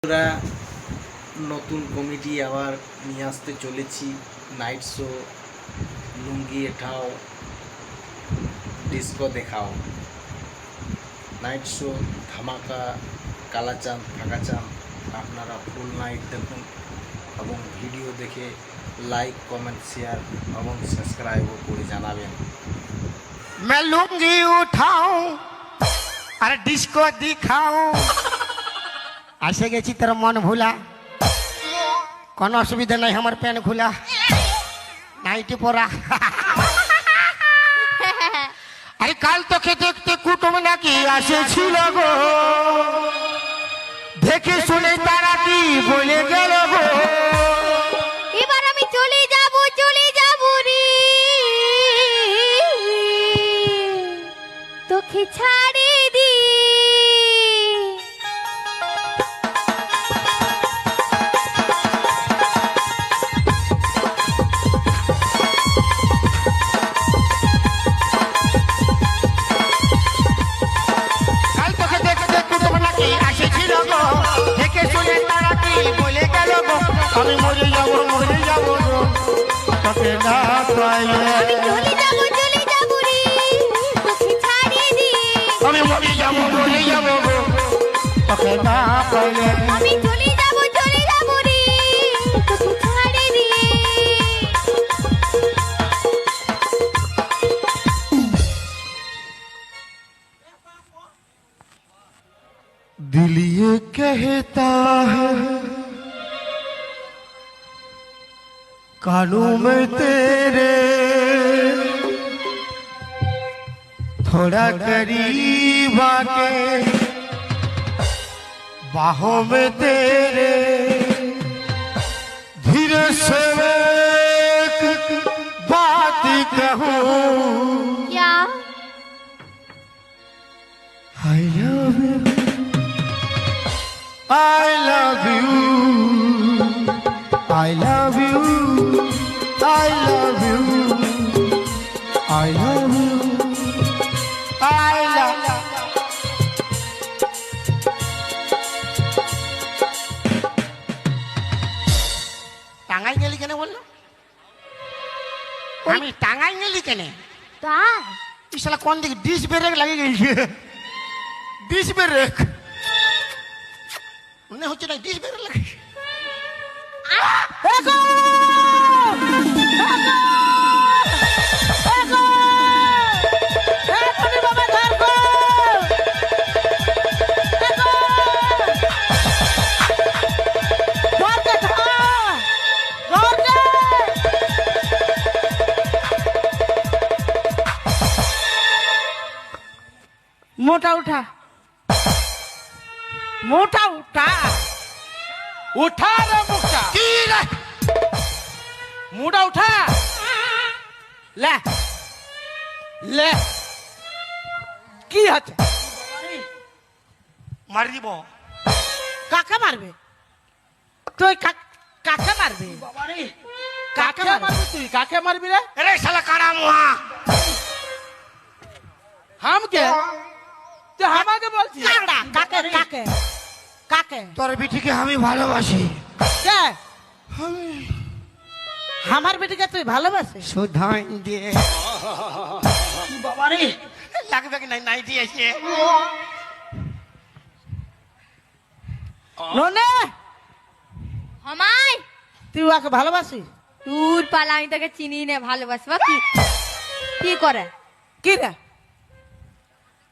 আমরা নতুন কমিটি আবার নিয়ে আসতে চলেছি। নাইট শো, লুঙ্গি এঠাও, ডিস্কো দেখাও। নাইট শো, ধামাকা, কালাচাঁদ, ফাঁকা চাঁদ। আপনারা ফুল নাইট দেখুন এবং ভিডিও দেখে লাইক, কমেন্ট, শেয়ার এবং সাবস্ক্রাইবও করে জানাবেন। मैं लुंगी उठाऊं अरे डिस्को दिखाऊं ऐसे गेছি তোর মন ভুলা কোনো অসুবিধা নাই আমার প্যান খোলা নাইটি পরা আরে কাল তোকে দেখতে কুটুম নাকি আসেছিল গো দেখে শুনে তারা কি বলে গেল গো এবার আমি চলে যাব রে তোকে ছাড়ে দি কাল তোকে দেখতে কুটুম নাকি আসেছিল গো দেখে শুনে তারা কি বলে গেল গো আমি মরে যাব গো তোকে না পাইলে আমি চলে যাব রে তোকে ছাড়ে দি আমি মরে যাব গো তোকে না পাইলে আমি চলে যাব রে তোকে ছাড়ে দি दिल ये कहता है कानों में तेरे थोड़ा करीब आके बाहों में तेरे धीरे से एक बात कहूँ क्या I love you I love you I love you I love you I love you I love you টাঙ্গাই গেলি কেন বললো আমি টাঙ্গাই গেলি কেন তাই এই শালা কোন দিকে ডিশ ব্রেক লাগিয়ে গেছে ডিশ ব্রেক মনে হচ্ছে না ডিশ ব্রেক লাগে मोटा उठा मोटा उठा उठा रे मुक्ता কি রে मुड़ा उठा ले ले কি হচ্ছে মারি দিব কাকে মারবে তুই কাকে মারবি কাকে মারবি তুই কাকে মারবি রে আরে শালা কারা মুহা हम के তুই আমাকে বলছিস কাকে কাকে কাকে তোর বিটিকে আমি ভালোবাসি কে আমার বেটিকে তুই ভালোবাসিস সুধাই দিয়ে বাবা রে লাগবে কি নাই নাই দিয়েছে ননে আমায় তুই ওকে ভালোবাসিস দূর পালা আমি তোকে চিনি না ভালোবাসবা কি কি করে কি রে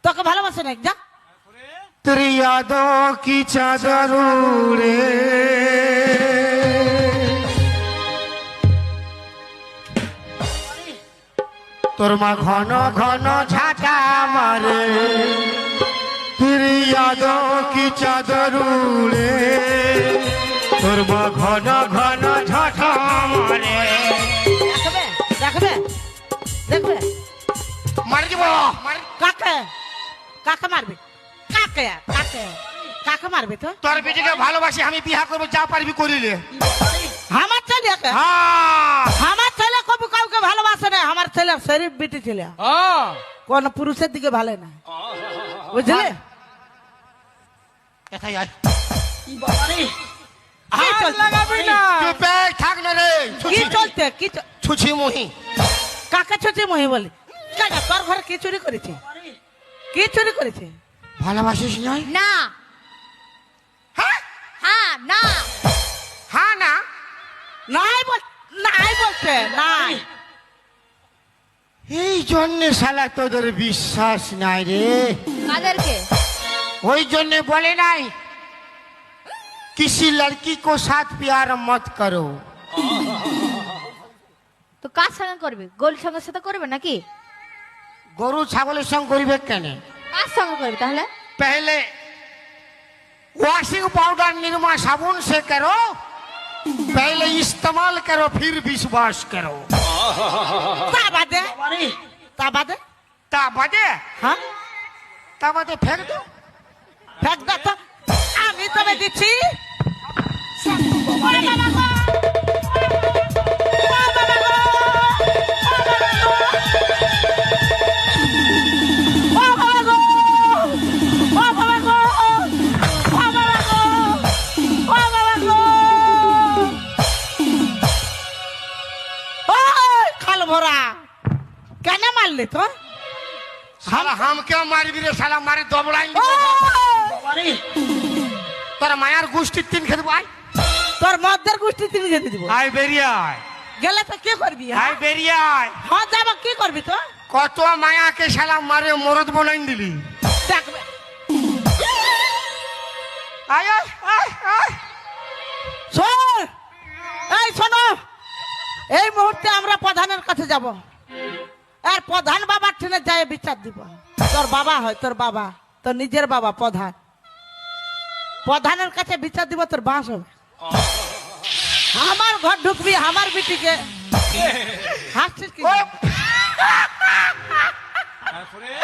তোকে ভালোবাসে না যা तेरी यादों की चादर उड़े তোর মা ঘন ঘন ঝাঁটা মারে तेरी यादों की चादर उड़े তোর মা ঘন ঘন ঝাঁটা মারে দেখবে দেখবে দেখবে মার দিব কাকে কাকে মারবে কাকে কাকে কাকে মারবে তো তোর বেটিকে ভালোবাসি আমি বিয়া করবো যা পারবি করিলে আমার ছেলেকে হ্যাঁ আমার ছেলে কবি কাউকে ভালোবাসে না আমার ছেলে শরীফ বেটি ছেলে কোন পুরুষের দিকে ভালো না বুঝলে কোথায় আয় হাত লাগাবি না। চুপে থাক না রে। কি চলছে কি ছুছি মুহি। কাকে ছুটি মহি বলে? কেন তোর ঘরে কি চুরি করেছে? কি চুরি করেছে? ভালোবাসিস নাই? না। হ্যাঁ হ্যাঁ না। হ্যাঁ না নাই বলছে নাই। এই জন্যে শালা তোদের বিশ্বাস নাই রে। কাদেরকে? ওই জন্যে বলে নাই किसी लड़की को साथ प्यार मत करो। তো কার সঙ্গে করবে? গোল সঙ্গের সাথে করবে নাকি? গরু ছাগলের সঙ্গে করিবে কেন? কার সঙ্গে করবে তাহলে? पहले वॉशिंग पाउडर निरमा साबुन से करो, पहले इस्तेमाल करो फिर विश्वास करो। তা বাদে ता बदे হ্যাঁ ता बदे फेंक दो। ফেক দা তো আমি তবে দিচ্ছি। খাল ভরা কেন মারলে তো? साला हम क्यों मारी रे साला मारे दबड़ाएंगे তোর মায়ার গোষ্ঠী তিন খেতে ভাই। তোর মদের গোষ্ঠী তিনি যেতে দিব। আয় বেরিয়ে আয়, গেলে তো কি করবি? আয় বেরিয়ে আয়। হ্যাঁ যাব কি করবি তো? কত মায়াকে শালা মারে মরদ বনাই দিলি। দেখবে আয় আয় আয় আয়। শোন এই শোনো, এই মুহূর্তে আমরা প্রধানের কাছে যাব। আর প্রধান বাবার ঠেনে যায় বিচার দিব। তোর বাবা হয়, তোর বাবা, তোর নিজের বাবা প্রধান। প্রধানের কাছে বিচার দিব, তোর বাস হবে। আমার ঘর ঢুকবি, আমার বিটিকে হাসছিস কি?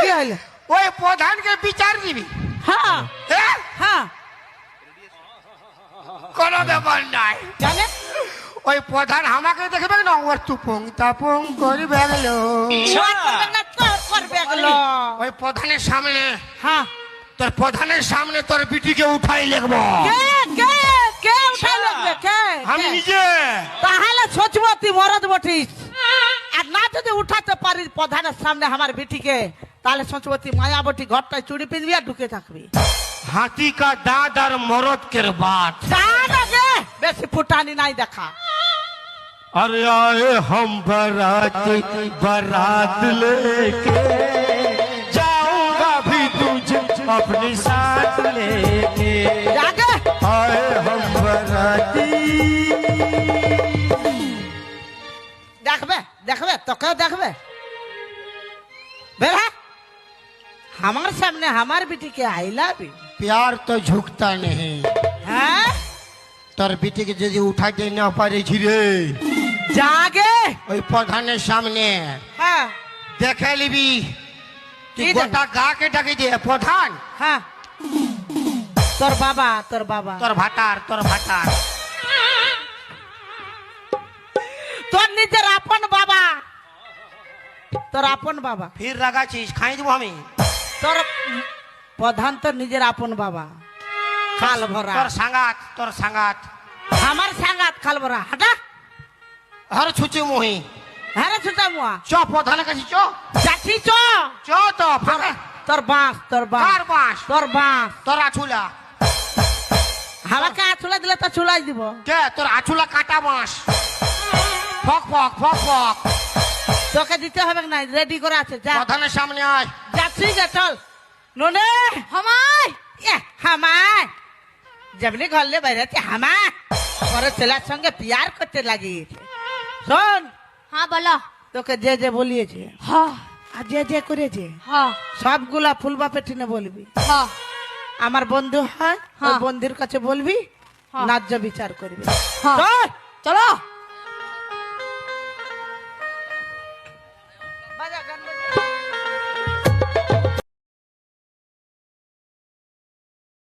কি হইলো? ওই প্রধানকে বিচার দিবি? হ্যাঁ হ্যাঁ, হ্যাঁ কোনো ব্যাপার নাই। জানে ওই প্রধান আমাকে দেখবে না, ওর তুপং তাপং করবে গেলো। তোর করবে না, তোর করবে গেলো। ওই প্রধানের সামনে, হ্যাঁ তোর প্রধানের সামনে তোর বিটিকে উঠাই লিখবো। কে কে কে উঠাই লাগবে? কে আমি কে? নিজে। তাহলে সচবতী মরদ বটিস। আর না যদি উঠাতে পারিস প্রধানের সামনে আমার বেটিকে, তাহলে সচবতী মায়াবতী ঘরটায় চুড়ি পিনবি আর ঢুকে থাকবি। হাতি কা দাঁত আর মরদ কে বাত। বেশি ফুটানি নাই দেখা। अरे आए हम बारात बारात लेके जाऊंगा भी तुझे अपने साथ लेके। जागे आए हम बाराती। দেখবে দেখবে তোকেও দেখবে। বের হ আমার সামনে আমার বেটিকে আই লাভ ইউ। प्यार तो झुकता नहीं। হ্যাঁ তোর বিটিকে যদি উঠাইতে না পারে রে, জাগে ওই প্রধানের সামনে হ্যাঁ দেখে নিবি তুই কি গোটা গাকে ডাকে দিয়ে প্রধান হ্যাঁ তোর বাবা তোর বাবা তোর ভাতার তোর ভাতার তোর নিজের আপন বাবা তোর আপন বাবা ফির রাগাছিস খাই দেবো আমি। তোর প্রধান তোর নিজের আপন বাবা খাল ভরা তোর সাঙ্গাত তোর সাঙ্গাত আমার সাঙ্গাত খাল ভরা হাঁটা হর ছুচি মুহি। হ্যাঁ রে ছুটা মুয়া চ প্রধানের কাছে চ যাচ্ছি চ চ তো তোর বাঁশ তোর বাঁশ কার বাঁশ তোর বাঁশ তোর আছুলা আমাকে আছুলা দিলে তো চুলাই দিব কে তোর আছুলা কাটা বাঁশ ফক ফক ফক ফক তোকে দিতে হবে না রেডি করে আছে যা প্রধানের সামনে আয়। যাচ্ছি যা চল নুনে হামাই হামায় যেমনি ঘরলে বাইরেছে হামায় পরে ছেলের সঙ্গে পিয়ার করতে লাগিয়েছে শোন হ্যাঁ বলো তোকে যে যে বলিয়েছে হ্যাঁ আর যে যে করেছে হ্যাঁ সবগুলা ফুলবা পেটিনে বলবি হ্যাঁ আমার বন্ধু হয় ওই হ্যাঁ। বন্ধুর কাছে বলবি হ্যাঁ। ন্যায্য বিচার করবি হ্যাঁ চল। চলো